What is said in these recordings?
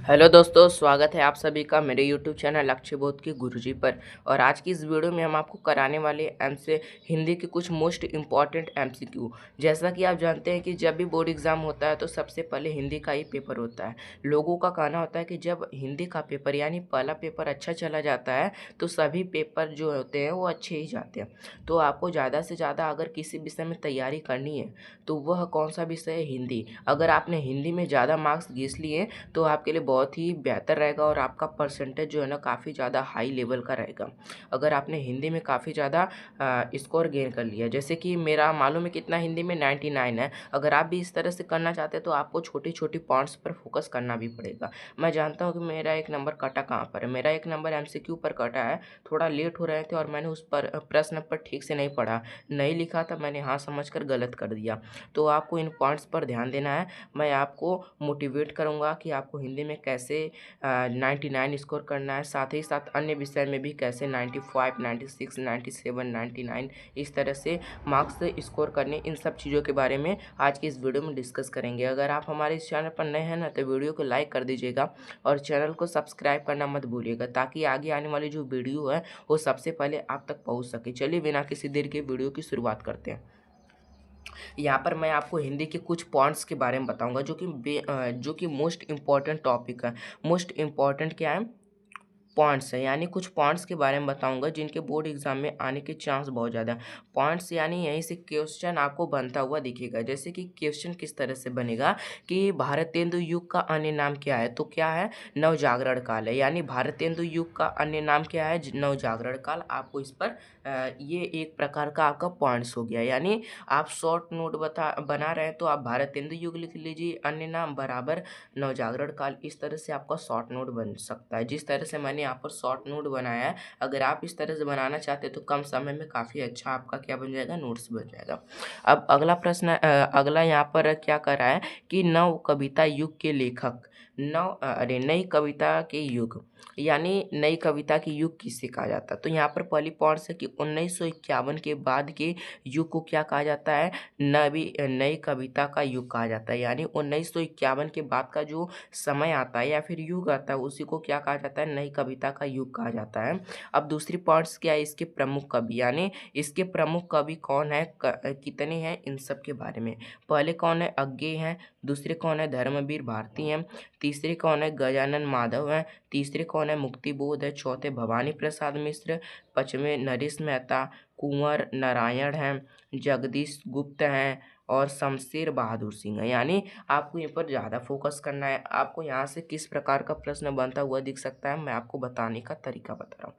Hello दोस्तों, स्वागत है आप सभी का मेरे यूट्यूब चैनल लक्ष्य बोध के गुरुजी पर। और आज की इस वीडियो में हम आपको कराने वाले से हिंदी के कुछ मोस्ट इम्पॉर्टेंट एमसीक्यू। जैसा कि आप जानते हैं कि जब भी बोर्ड एग्जाम होता है तो सबसे पहले हिंदी का ही पेपर होता है। लोगों का कहना होता है कि जब हिंदी का पेपर यानी पहला पेपर अच्छा चला जाता है तो सभी पेपर जो होते हैं वो अच्छे ही जाते हैं। तो आपको ज़्यादा से ज़्यादा अगर किसी विषय में तैयारी करनी है तो वह कौन सा विषय है? हिंदी। अगर आपने हिंदी में ज़्यादा मार्क्स घींच लिए तो आपके लिए बहुत ही बेहतर रहेगा और आपका परसेंटेज जो है ना काफ़ी ज़्यादा हाई लेवल का रहेगा। अगर आपने हिंदी में काफ़ी ज़्यादा स्कोर गेन कर लिया, जैसे कि मेरा मालूम है कितना हिंदी में 99 है। अगर आप भी इस तरह से करना चाहते हैं तो आपको छोटी छोटी पॉइंट्स पर फोकस करना भी पड़ेगा। मैं जानता हूँ कि मेरा एक नंबर कटा कहाँ पर है। मेरा एक नंबर एमसीक्यू पर कटा है। थोड़ा लेट हो रहे थे और मैंने उस पर प्रश्न पर ठीक से नहीं पढ़ा, नहीं लिखा था, मैंने हाँ समझकर गलत कर दिया। तो आपको इन पॉइंट्स पर ध्यान देना है। मैं आपको मोटिवेट करूँगा कि आपको हिंदी में कैसे 99 स्कोर करना है, साथ ही साथ अन्य विषय में भी कैसे 95, 96, 97, 99 इस तरह से मार्क्स स्कोर करने, इन सब चीज़ों के बारे में आज की इस वीडियो में डिस्कस करेंगे। अगर आप हमारे इस चैनल पर नए हैं ना तो वीडियो को लाइक कर दीजिएगा और चैनल को सब्सक्राइब करना मत भूलिएगा, ताकि आगे आने वाली जो वीडियो है वो सबसे पहले आप तक पहुँच सके। चलिए बिना किसी देर के वीडियो की शुरुआत करते हैं। यहाँ पर मैं आपको हिंदी के कुछ पॉइंट्स के बारे में बताऊंगा जो कि मोस्ट इम्पॉर्टेंट टॉपिक है। मोस्ट इम्पॉर्टेंट क्या है? पॉइंट्स है, यानी कुछ पॉइंट्स के बारे में बताऊंगा जिनके बोर्ड एग्जाम में आने के चांस बहुत ज़्यादा। पॉइंट्स यानी यहीं से क्वेश्चन आपको बनता हुआ दिखेगा। जैसे कि क्वेश्चन किस तरह से बनेगा कि भारतेंदु युग का अन्य नाम क्या है? तो क्या है? नवजागरण काल है। यानी भारतेंदु युग का अन्य नाम क्या है? नवजागरण काल। आपको इस पर ये एक प्रकार का आपका पॉइंट्स हो गया। यानी आप शॉर्ट नोट बना रहे हैं तो आप भारतेंदु युग लिख लीजिए, अन्य नाम बराबर नवजागरण काल। इस तरह से आपका शॉर्ट नोट बन सकता है। जिस तरह से मैंने यहाँ पर शॉर्ट नोट बनाया है, अगर आप इस तरह से बनाना चाहते हैं तो कम समय में काफ़ी अच्छा आपका क्या बन जाएगा? नोट्स बन जाएगा। अब अगला प्रश्न, अगला यहाँ पर क्या कर रहा है कि नव कविता युग के लेखक, नई कविता के युग, यानी नई कविता के युग किसे कहा जाता है? तो यहाँ पर पहली पॉइंट्स है कि 1951 के बाद के युग को क्या कहा जाता है? नई कविता का युग कहा जाता है। यानी 1951 के बाद का जो समय आता है या फिर युग आता है उसी को क्या कहा जाता है? नई कविता का युग कहा जाता है। अब दूसरी पॉइंट्स क्या है? इसके प्रमुख कवि, यानी इसके प्रमुख कवि कौन है, कितने हैं, इन सब के बारे में। पहले कौन है? अज्ञेय हैं। दूसरे कौन है? धर्मवीर भारती हैं। तीसरे कौन है? गजानन माधव हैं। तीसरे कौन है? मुक्तिबोध है। चौथे भवानी प्रसाद मिश्र। पांचवें नरेश मेहता। कुंवर नारायण हैं। जगदीश गुप्त हैं और शमशेर बहादुर सिंह है। यानी आपको इन पर ज़्यादा फोकस करना है। आपको यहाँ से किस प्रकार का प्रश्न बनता हुआ दिख सकता है, मैं आपको बताने का तरीका बता रहा हूँ।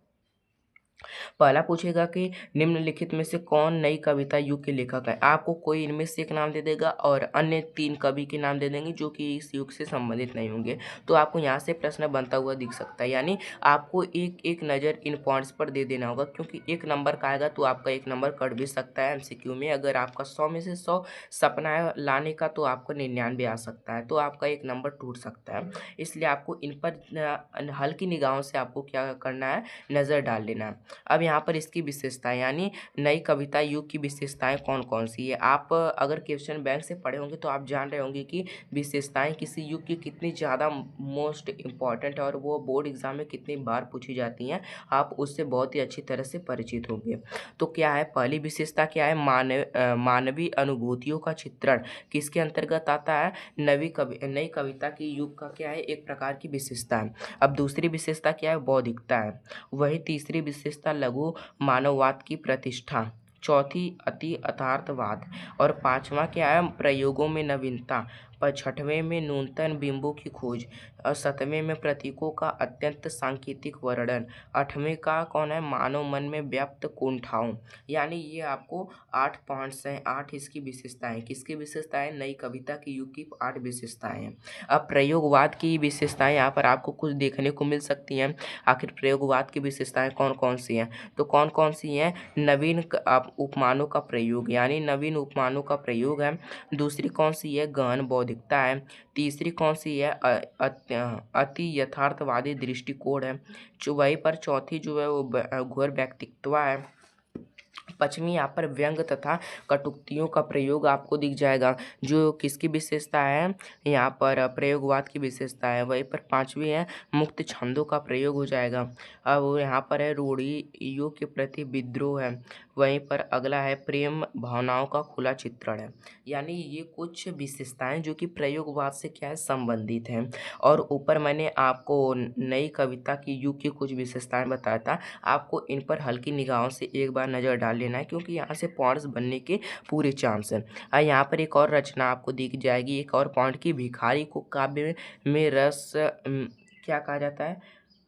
पहला पूछेगा कि निम्नलिखित में से कौन नई कविता युग के लेखक है? आपको कोई इनमें से एक नाम दे देगा और अन्य 3 कवि के नाम दे देंगे जो कि इस युग से संबंधित नहीं होंगे। तो आपको यहाँ से प्रश्न बनता हुआ दिख सकता है। यानी आपको एक एक नज़र इन पॉइंट्स पर दे देना होगा, क्योंकि 1 नंबर का आएगा तो आपका 1 नंबर कट भी सकता है एमसीक्यू में। अगर आपका 100 में से 100 सपना है लाने का तो आपको 99 आ सकता है, तो आपका 1 नंबर टूट सकता है। इसलिए आपको इन पर हल्की निगाहों से आपको क्या करना है? नज़र डाल लेना है। अब यहाँ पर इसकी विशेषताएं, यानी नई कविता युग की विशेषताएं कौन कौन सी है। आप अगर क्वेश्चन बैंक से पढ़े होंगे तो आप जान रहे होंगे कि विशेषताएं किसी युग की कितनी ज़्यादा मोस्ट इम्पॉर्टेंट है और वो बोर्ड एग्जाम में कितनी बार पूछी जाती हैं, आप उससे बहुत ही अच्छी तरह से परिचित होंगे। तो क्या है पहली विशेषता? क्या है? मानवीय अनुभूतियों का चित्रण किसके अंतर्गत आता है? नई कविता की युग का क्या है? एक प्रकार की विशेषता है। अब दूसरी विशेषता क्या है? बौद्धिकता है। वही तीसरी विशेषता लघु मानववाद की प्रतिष्ठा। चौथी अति यथार्थवाद। और पांचवा क्या है? प्रयोगों में नवीनता। पर छठवें में नूतन बिंबों की खोज। और सातवें में प्रतीकों का अत्यंत सांकेतिक वर्णन। आठवें का कौन है? मानव मन में व्याप्त कुंठाओं। यानी ये आपको 8 पॉइंट्स हैं, 8 इसकी विशेषताएं। किसकी विशेषताएं? नई कविता की युग की 8 विशेषताएं हैं। अब प्रयोगवाद की विशेषताएं यहाँ पर आपको कुछ देखने को मिल सकती हैं। आखिर प्रयोगवाद की विशेषताएं कौन कौन सी हैं? तो कौन कौन सी हैं? नवीन उपमानों का प्रयोग, यानी नवीन उपमानों का प्रयोग है। दूसरी कौन सी है? गहन बौद्धिकता है। तीसरी कौन सी है? अति यथार्थवादी दृष्टिकोण है। वहीं पर चौथी जो है वो घोर व्यक्तित्व है। पश्चिमी यहाँ पर व्यंग तथा कटुक्तियों का प्रयोग आपको दिख जाएगा, जो किसकी विशेषता है, यहाँ पर प्रयोगवाद की विशेषता है। वहीं पर पांचवी है मुक्त छंदों का प्रयोग हो जाएगा। अब यहाँ पर है रूढ़ियों के प्रति विद्रोह है। वहीं पर अगला है प्रेम भावनाओं का खुला चित्रण है। यानी ये कुछ विशेषताएं जो कि प्रयोगवाद से क्या है, संबंधित हैं। और ऊपर मैंने आपको नई कविता की युग की कुछ विशेषताएं बताया था, आपको इन पर हल्की निगाहों से एक बार नज़र डाल लेना है, क्योंकि यहाँ से पॉइंट्स बनने के पूरे चांस हैं। यहाँ पर एक और रचना आपको दिख जाएगी, एक और पॉइंट की भिखारी को काव्य में रस क्या कहा जाता है,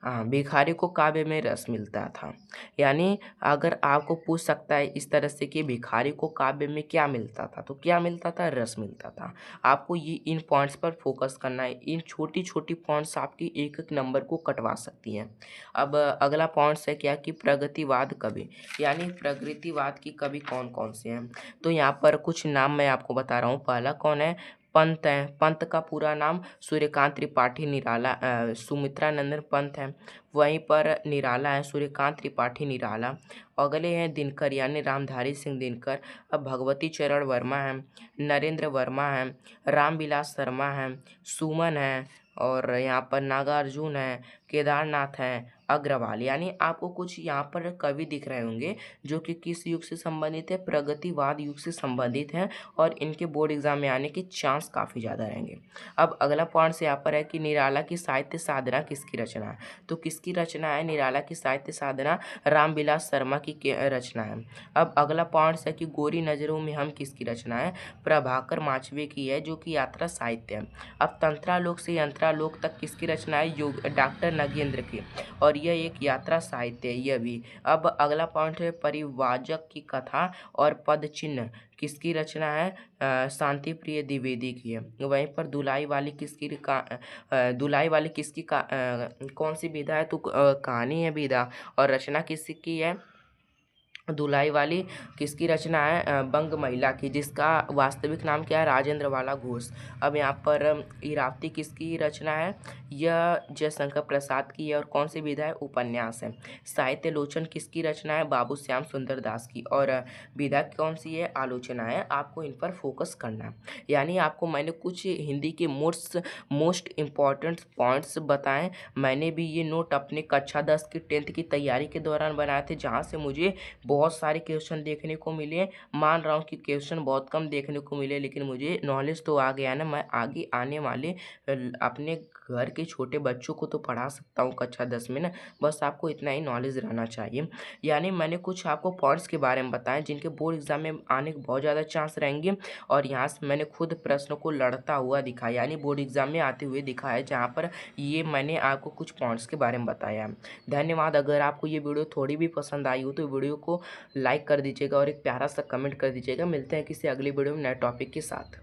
हाँ, भिखारी को काव्य में रस मिलता था। यानी अगर आपको पूछ सकता है इस तरह से कि भिखारी को काव्य में क्या मिलता था, तो क्या मिलता था, रस मिलता था। आपको ये इन पॉइंट्स पर फोकस करना है। इन छोटी छोटी पॉइंट्स आपकी एक एक नंबर को कटवा सकती हैं। अब अगला पॉइंट्स है क्या कि प्रगतिवाद कवि, यानी प्रगतिवाद की कवि कौन कौन से हैं। तो यहाँ पर कुछ नाम मैं आपको बता रहा हूँ। पहला कौन है, पंत है। पंत का पूरा नाम सूर्यकांत त्रिपाठी निराला, सुमित्रा नंदन पंत है। वहीं पर निराला है सूर्यकांत त्रिपाठी निराला। अगले हैं दिनकर, यानी रामधारी सिंह दिनकर। अब भगवती चरण वर्मा है, नरेंद्र वर्मा है, रामविलास शर्मा है, सुमन है, और यहाँ पर नागार्जुन है, केदारनाथ है, अग्रवाल। यानी आपको कुछ यहाँ पर कवि दिख रहे होंगे जो कि किस युग से संबंधित है, प्रगतिवाद युग से संबंधित हैं, और इनके बोर्ड एग्जाम में आने के चांस काफ़ी ज़्यादा रहेंगे। अब अगला पॉइंट यहाँ पर है कि निराला की साहित्य साधना किसकी रचना है। तो किसकी रचना है निराला की साहित्य साधना, रामविलास शर्मा की रचना है। अब अगला पॉइंट है कि गोरी नज़रों में हम किसकी रचना है, प्रभाकर माचवे की है, जो कि यात्रा साहित्य है। अब तंत्रालोक से यंत्रालोक तक किसकी रचना है, योग डॉक्टर नगेंद्र की, और यह एक यात्रा साहित्य है यह भी। अब अगला पॉइंट है परिवाजक की कथा और पद चिन्ह किसकी रचना है, शांति प्रिय द्विवेदी की है। वहीं पर दुलाई वाली किसकी कौन सी विधा है, तो कहानी है विधा, और रचना किसकी है, दुलाई वाली किसकी रचना है, बंग महिला की, जिसका वास्तविक नाम क्या है, राजेंद्र वाला घोष। अब यहाँ पर इरावती किसकी रचना है, यह जयशंकर प्रसाद की है, और कौन सी विधा है, उपन्यास है। साहित्य लोचन किसकी रचना है, बाबू श्याम सुंदर दास की, और विधा कौन सी है, आलोचना है। आपको इन पर फोकस करना है। यानी आपको मैंने कुछ हिंदी के मोस्ट इम्पॉर्टेंट पॉइंट्स बताएं। मैंने भी ये नोट अपने कक्षा 10 की 10th की तैयारी के दौरान बनाए थे, जहाँ से मुझे बहुत सारे क्वेश्चन देखने को मिले। मान रहा हूँ कि क्वेश्चन बहुत कम देखने को मिले, लेकिन मुझे नॉलेज तो आ गया ना। मैं आगे आने वाले अपने घर के छोटे बच्चों को तो पढ़ा सकता हूँ कक्षा 10 में ना। बस आपको इतना ही नॉलेज रहना चाहिए। यानी मैंने कुछ आपको पॉइंट्स के बारे में बताएं जिनके बोर्ड एग्जाम में आने के बहुत ज़्यादा चांस रहेंगे, और यहाँ से मैंने खुद प्रश्न को लड़ता हुआ दिखाया, यानी बोर्ड एग्जाम में आते हुए दिखाया, जहाँ पर ये मैंने आपको कुछ पॉइंट्स के बारे में बताया। धन्यवाद। अगर आपको ये वीडियो थोड़ी भी पसंद आई हो तो वीडियो को लाइक कर दीजिएगा और एक प्यारा सा कमेंट कर दीजिएगा। मिलते हैं किसी अगली वीडियो में नए टॉपिक के साथ।